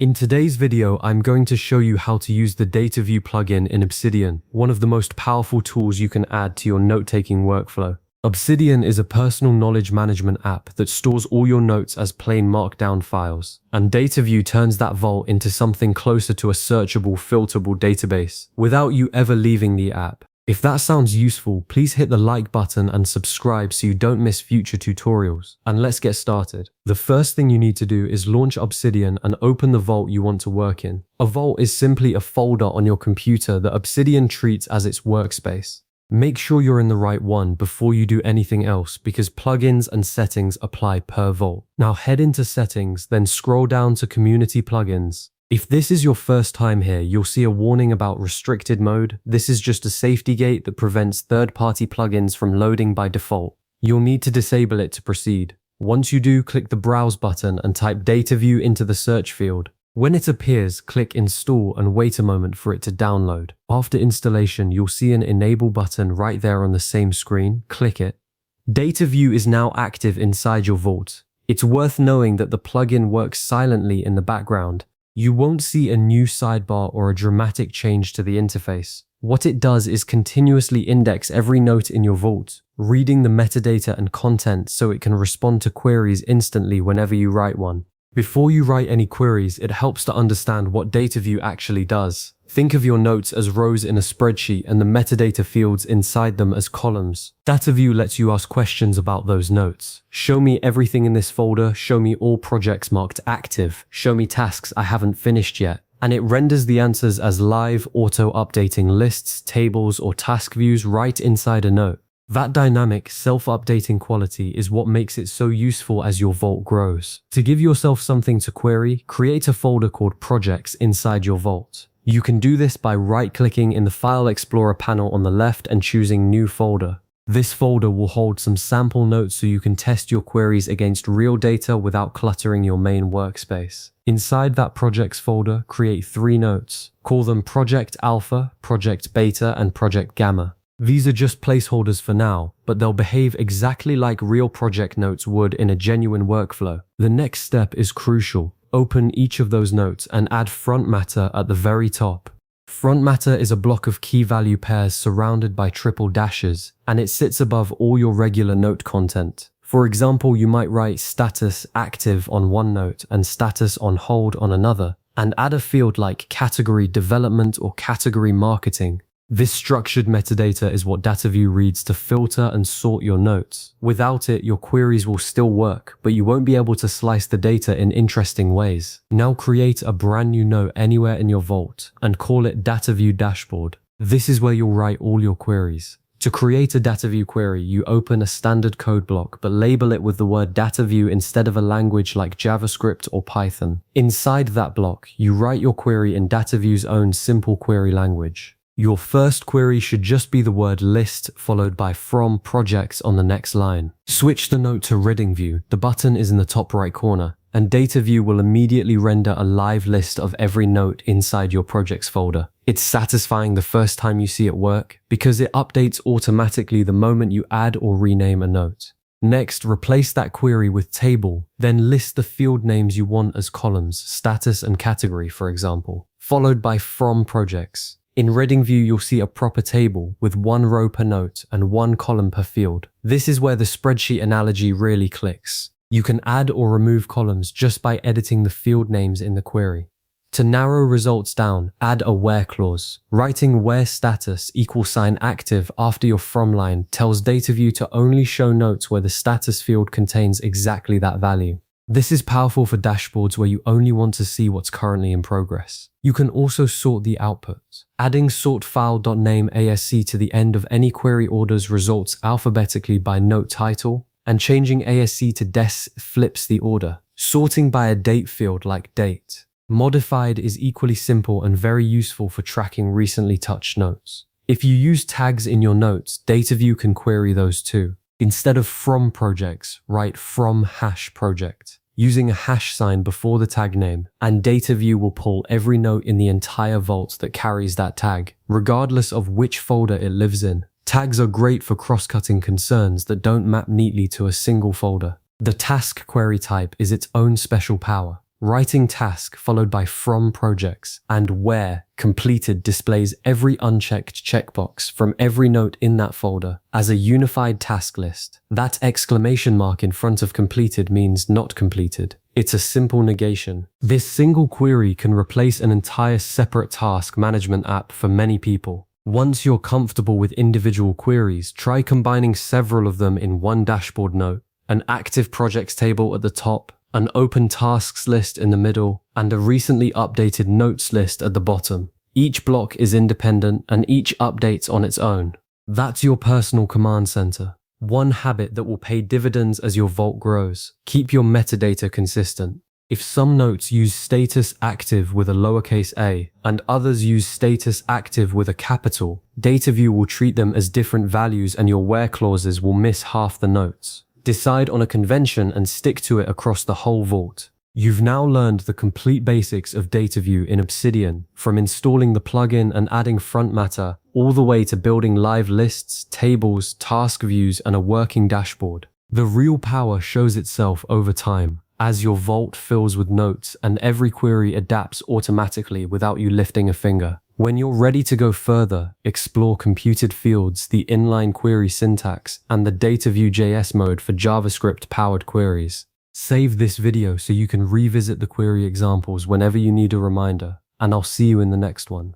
In today's video, I'm going to show you how to use the Dataview plugin in Obsidian, one of the most powerful tools you can add to your note-taking workflow. Obsidian is a personal knowledge management app that stores all your notes as plain Markdown files, and Dataview turns that vault into something closer to a searchable, filterable database, without you ever leaving the app. If that sounds useful, please hit the like button and subscribe so you don't miss future tutorials. And let's get started. The first thing you need to do is launch Obsidian and open the vault you want to work in. A vault is simply a folder on your computer that Obsidian treats as its workspace. Make sure you're in the right one before you do anything else because plugins and settings apply per vault. Now head into settings, then scroll down to community plugins. If this is your first time here, you'll see a warning about restricted mode. This is just a safety gate that prevents third-party plugins from loading by default. You'll need to disable it to proceed. Once you do, click the Browse button and type Dataview into the search field. When it appears, click Install and wait a moment for it to download. After installation, you'll see an Enable button right there on the same screen. Click it. Dataview is now active inside your vault. It's worth knowing that the plugin works silently in the background. You won't see a new sidebar or a dramatic change to the interface. What it does is continuously index every note in your vault, reading the metadata and content so it can respond to queries instantly whenever you write one. Before you write any queries, it helps to understand what Dataview actually does. Think of your notes as rows in a spreadsheet and the metadata fields inside them as columns. Dataview lets you ask questions about those notes. Show me everything in this folder, show me all projects marked active, show me tasks I haven't finished yet. And it renders the answers as live, auto-updating lists, tables, or task views right inside a note. That dynamic, self-updating quality is what makes it so useful as your vault grows. To give yourself something to query, create a folder called Projects inside your vault. You can do this by right-clicking in the File Explorer panel on the left and choosing New Folder. This folder will hold some sample notes so you can test your queries against real data without cluttering your main workspace. Inside that Projects folder, create 3 notes. Call them Project Alpha, Project Beta, and Project Gamma. These are just placeholders for now, but they'll behave exactly like real project notes would in a genuine workflow. The next step is crucial. Open each of those notes and add front matter at the very top. Front matter is a block of key value pairs surrounded by triple dashes, and it sits above all your regular note content. For example, you might write status active on one note and status on hold on another, and add a field like category development or category marketing. This structured metadata is what Dataview reads to filter and sort your notes. Without it, your queries will still work, but you won't be able to slice the data in interesting ways. Now create a brand new note anywhere in your vault and call it Dataview Dashboard. This is where you'll write all your queries. To create a Dataview query, you open a standard code block, but label it with the word Dataview instead of a language like JavaScript or Python. Inside that block, you write your query in Dataview's own simple query language. Your first query should just be the word list followed by from projects on the next line. Switch the note to reading view. The button is in the top right corner, and Dataview will immediately render a live list of every note inside your projects folder. It's satisfying the first time you see it work because it updates automatically the moment you add or rename a note. Next, replace that query with table, then list the field names you want as columns, status and category for example, followed by from projects. In Reading View, you'll see a proper table with 1 row per note and 1 column per field. This is where the spreadsheet analogy really clicks. You can add or remove columns just by editing the field names in the query. To narrow results down, add a where clause. Writing where status =active after your from line tells Dataview to only show notes where the status field contains exactly that value. This is powerful for dashboards where you only want to see what's currently in progress. You can also sort the output. Adding sortFile.nameASC to the end of any query orders results alphabetically by note title, and changing ASC to des flips the order. Sorting by a date field like date. Modified is equally simple and very useful for tracking recently touched notes. If you use tags in your notes, Dataview can query those too. Instead of from projects, write from #project. Using a hash sign before the tag name, and Dataview will pull every note in the entire vault that carries that tag, regardless of which folder it lives in. Tags are great for cross-cutting concerns that don't map neatly to a single folder. The task query type is its own special power. writing task followed by from projects, and where completed displays every unchecked checkbox from every note in that folder as a unified task list. That exclamation mark in front of completed means not completed. It's a simple negation. This single query can replace an entire separate task management app for many people. Once you're comfortable with individual queries, try combining several of them in one dashboard note. An active projects table at the top, an open tasks list in the middle, and a recently updated notes list at the bottom. Each block is independent and each updates on its own. That's your personal command center. One habit that will pay dividends as your vault grows. Keep your metadata consistent. If some notes use status active with a lowercase a and others use status active with a capital, Dataview will treat them as different values and your where clauses will miss half the notes. Decide on a convention and stick to it across the whole vault. You've now learned the complete basics of Dataview in Obsidian, from installing the plugin and adding front matter, all the way to building live lists, tables, task views, and a working dashboard. The real power shows itself over time, as your vault fills with notes and every query adapts automatically without you lifting a finger. When you're ready to go further, explore computed fields, the inline query syntax, and the Dataview JS mode for JavaScript-powered queries. Save this video so you can revisit the query examples whenever you need a reminder, and I'll see you in the next one.